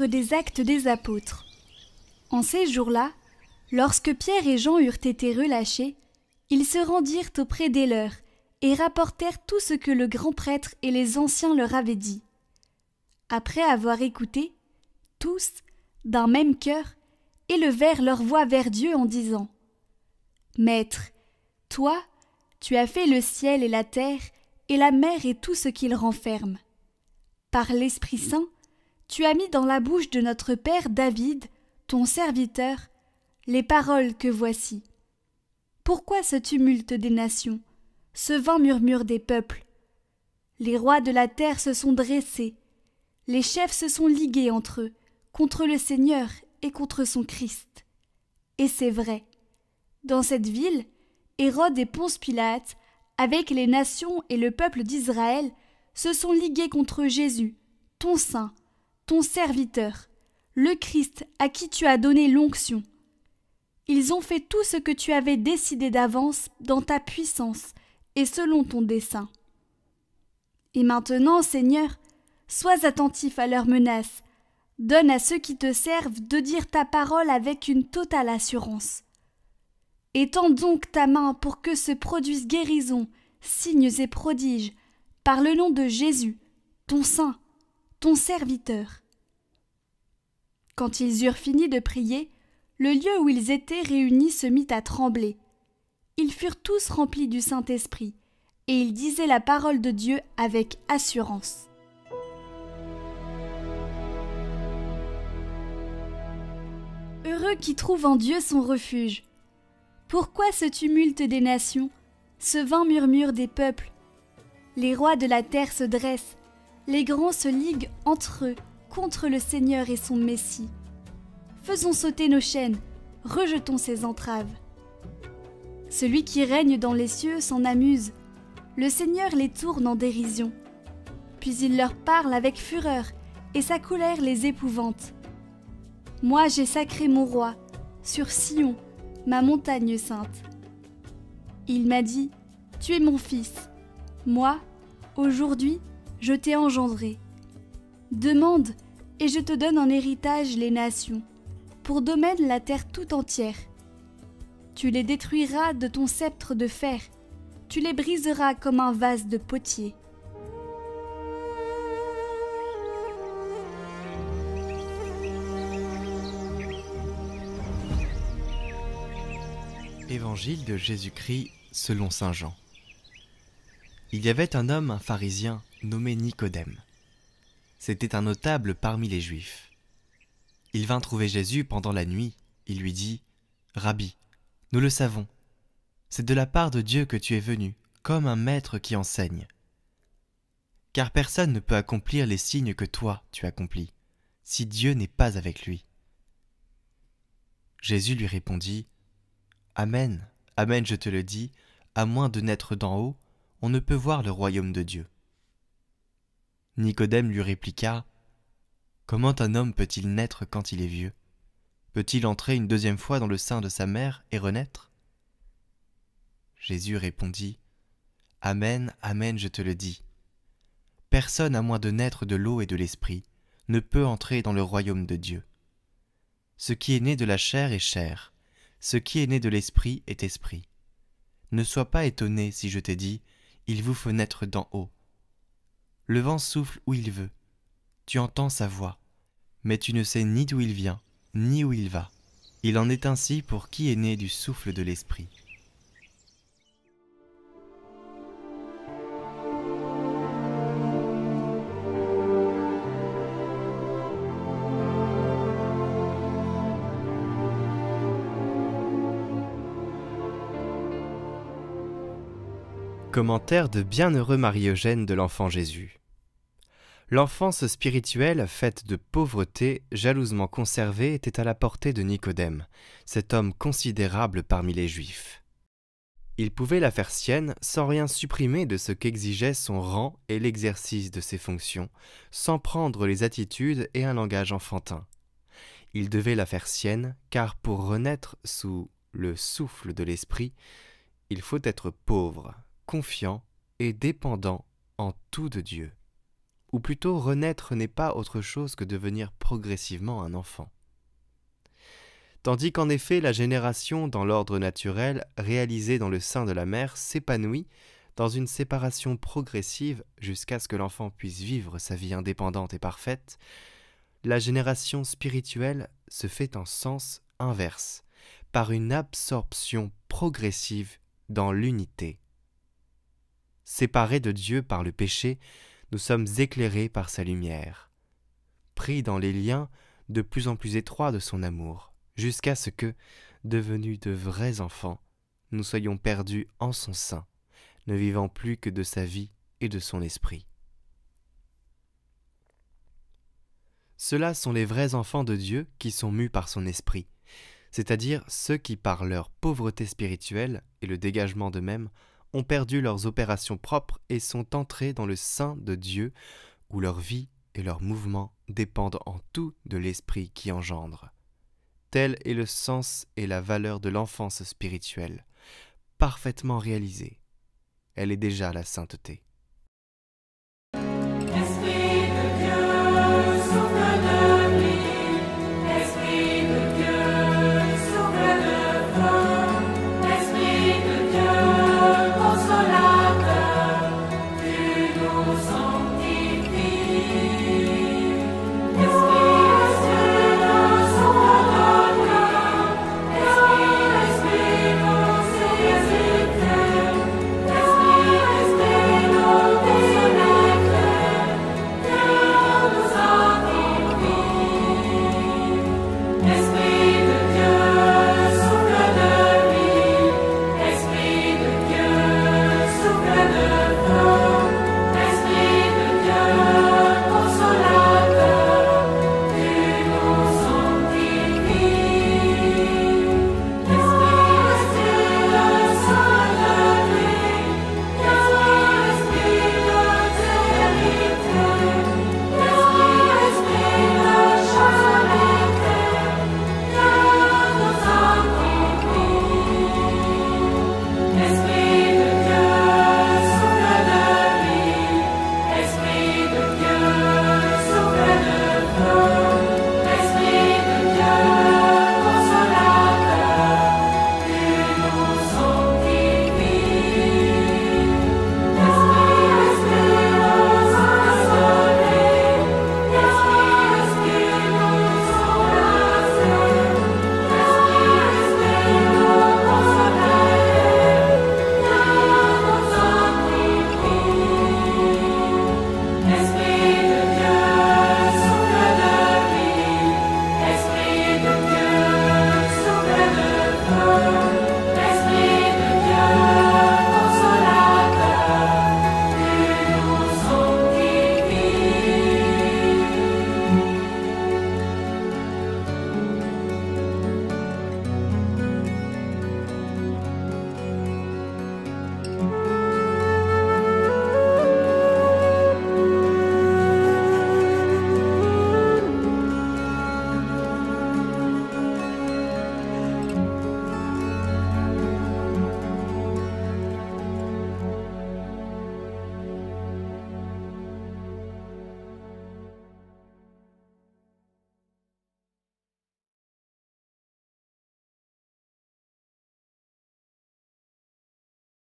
Livre des Actes des Apôtres. En ces jours-là, lorsque Pierre et Jean eurent été relâchés, ils se rendirent auprès des leurs et rapportèrent tout ce que le grand prêtre et les anciens leur avaient dit. Après avoir écouté, tous, d'un même cœur, élevèrent leur voix vers Dieu en disant : Maître, toi, tu as fait le ciel et la terre et la mer et tout ce qu'ils renferment. Par l'Esprit Saint, tu as mis dans la bouche de notre père David, ton serviteur, les paroles que voici. Pourquoi ce tumulte des nations, ce vain murmure des peuples? Les rois de la terre se sont dressés, les chefs se sont ligués entre eux, contre le Seigneur et contre son Christ. Et c'est vrai, dans cette ville, Hérode et Ponce Pilate, avec les nations et le peuple d'Israël, se sont ligués contre Jésus, ton saint, ton serviteur, le Christ à qui tu as donné l'onction. Ils ont fait tout ce que tu avais décidé d'avance dans ta puissance et selon ton dessein. Et maintenant, Seigneur, sois attentif à leurs menaces. Donne à ceux qui te servent de dire ta parole avec une totale assurance. Étends donc ta main pour que se produisent guérisons, signes et prodiges, par le nom de Jésus, ton saint, ton serviteur. Quand ils eurent fini de prier, le lieu où ils étaient réunis se mit à trembler. Ils furent tous remplis du Saint-Esprit, et ils disaient la parole de Dieu avec assurance. Heureux qui trouvent en Dieu son refuge. Pourquoi ce tumulte des nations, ce vain murmure des peuples? Les rois de la terre se dressent, les grands se liguent entre eux contre le Seigneur et son Messie. Faisons sauter nos chaînes, rejetons ses entraves. Celui qui règne dans les cieux s'en amuse, le Seigneur les tourne en dérision. Puis il leur parle avec fureur, et sa colère les épouvante. Moi j'ai sacré mon roi, sur Sion, ma montagne sainte. Il m'a dit, tu es mon fils. Moi, aujourd'hui, je t'ai engendré. Demande, et je te donne en héritage les nations, pour domaine la terre tout entière. Tu les détruiras de ton sceptre de fer, tu les briseras comme un vase de potier. Évangile de Jésus-Christ selon saint Jean. Il y avait un homme, un pharisien, nommé Nicodème. C'était un notable parmi les Juifs. Il vint trouver Jésus pendant la nuit. Il lui dit : « Rabbi, nous le savons, c'est de la part de Dieu que tu es venu, comme un maître qui enseigne. Car personne ne peut accomplir les signes que toi tu accomplis, si Dieu n'est pas avec lui. » Jésus lui répondit : « Amen, amen, je te le dis, à moins de naître d'en haut, on ne peut voir le royaume de Dieu. » Nicodème lui répliqua : « Comment un homme peut-il naître quand il est vieux? Peut-il entrer une deuxième fois dans le sein de sa mère et renaître ?» Jésus répondit : « Amen, amen, je te le dis. Personne à moins de naître de l'eau et de l'esprit ne peut entrer dans le royaume de Dieu. Ce qui est né de la chair est chair, ce qui est né de l'esprit est esprit. Ne sois pas étonné si je t'ai dit, il vous faut naître d'en haut. Le vent souffle où il veut, tu entends sa voix, mais tu ne sais ni d'où il vient, ni où il va. Il en est ainsi pour qui est né du souffle de l'esprit. » Commentaire de Bienheureux Marie-Eugène de l'Enfant Jésus. L'enfance spirituelle, faite de pauvreté, jalousement conservée, était à la portée de Nicodème, cet homme considérable parmi les Juifs. Il pouvait la faire sienne sans rien supprimer de ce qu'exigeait son rang et l'exercice de ses fonctions, sans prendre les attitudes et un langage enfantin. Il devait la faire sienne, car pour renaître sous le souffle de l'esprit, il faut être pauvre, confiant et dépendant en tout de Dieu. Ou plutôt, renaître n'est pas autre chose que devenir progressivement un enfant. Tandis qu'en effet, la génération dans l'ordre naturel, réalisée dans le sein de la mère, s'épanouit dans une séparation progressive jusqu'à ce que l'enfant puisse vivre sa vie indépendante et parfaite, la génération spirituelle se fait en sens inverse, par une absorption progressive dans l'unité. Séparés de Dieu par le péché, nous sommes éclairés par sa lumière, pris dans les liens de plus en plus étroits de son amour, jusqu'à ce que, devenus de vrais enfants, nous soyons perdus en son sein, ne vivant plus que de sa vie et de son esprit. Ceux-là sont les vrais enfants de Dieu qui sont mus par son esprit, c'est-à-dire ceux qui, par leur pauvreté spirituelle et le dégagement d'eux-mêmes, ont perdu leurs opérations propres et sont entrés dans le sein de Dieu, où leur vie et leurs mouvements dépendent en tout de l'esprit qui engendre. Tel est le sens et la valeur de l'enfance spirituelle, parfaitement réalisée. Elle est déjà la sainteté.